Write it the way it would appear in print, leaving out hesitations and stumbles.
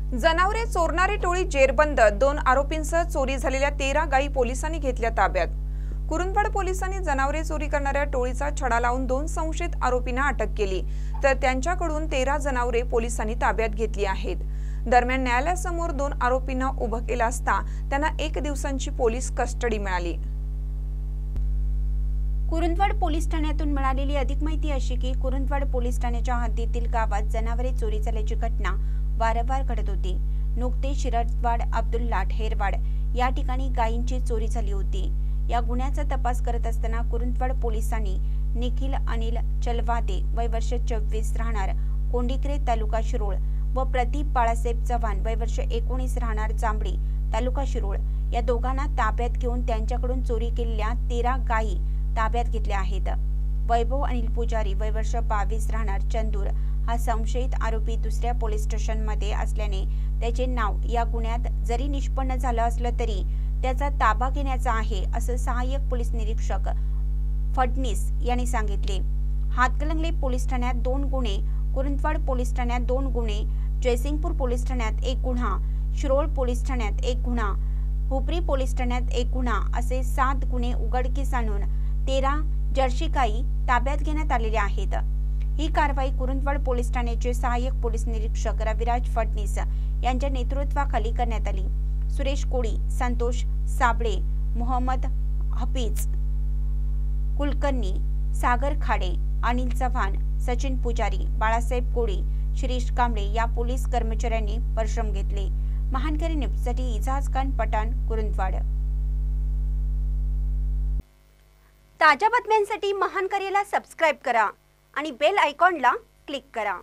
जनावरे चोरणारी टोळी जेरबंद, 2 आरोपींसह चोरी झालेल्या 13 गायी पोलिसांनी घेतल्या ताब्यात। कुरुंदवाड पोलिसांनी जनावरे चोरी करणाऱ्या टोळीचा छडा लावून 2 संशयित आरोपींना अटक केली, तर त्यांच्याकडून 13 जनावरे पोलिसांनी ताब्यात घेतली आहेत। दरम्यान न्यायालयासमोर 2 आरोपींना उभं केलं असता त्यांना 1 दिवसांची पोलीस कस्टडी मिळाली। कुरुंदवाड पोलीस ठाण्यातून मिळालेली अधिक माहिती अशी की कुरुंदवाड पोलीस ठाण्याच्या हद्दीतील गावात जनावरे चोरी झाल्याची घटना वारंवार घडत होती। नुकतेच शिरडवाड, अब्दुल्ला, ठेरवाड या ठिकाणी गायींची चोरी झाली होती। या गुन्ह्याचा तपास करत असताना कुरुंदवाड पोलिसांनी निखिल अनिल चलवादे वय वर्ष 24 राहणार कोंडिक्रे तालुका शिरोळ व प्रदीप बाळासाहेब चव्हाण वय वर्ष 19 राहणार जांभळी तालुका शिरोळ या दोघांना ताब्यात घेऊन त्यांच्याकडून चोरी केलेल्या 13 गायी ताब्यात घेतल्या आहेत। वैभव अनिल पुजारी वय वर्ष 22 राहणार चंदूर हा संशयित आरोपी दुसऱ्या पोलीस स्टेशनमध्ये असल्याने त्याचे नाव या गुन्ह्यात जरी निष्पन्न झालं असलं तरी त्याचा ताबा घेण्याचा आहे, असं सहाय्यक पोलीस निरीक्षक फडणीस यांनी सांगितले। हातकणंगले पोलीस ठाण्यात 2 गुन्हे, कुरुंदवाड पोलीस ठाण्यात 2 गुन्हे, जयसिंगपूर पोलीस ठाण्यात 1 गुन्हा, शिरोळ पोलीस ठाण्यात 1 गुन्हा, हुपरी पोलीस ठाण्यात 1 गुन्हा असे 7 गुन्हे उघडकीस आणून 13 जर्सी गायी ताब्यात घेण्यात आलेल्या आहेत। ही कारवाई कुरुंदवाड पोलीस ठाण्याचे सहाय्यक पोलीस निरीक्षक रविराज फडणीस यांच्या नेतृत्वाखाली करण्यात आली। सुरेश कोळी, संतोष साबळे, मोहम्मद हफीज कुलकर्णी, सागर खाडे, अनिल चव्हाण, सचिन पुजारी, बाळासाहेब कोळी, शिरीष कांबळे या पोलीस कर्मचाऱ्यांनी परिश्रम घेतले। महानकरी न्यूजसाठी इजाज खान पठाण, कुरुंदवाड। ताज्या बातम्यांसाठी महानकरीला सबस्क्राइब करा आणि बेल आयकॉनला क्लिक करा।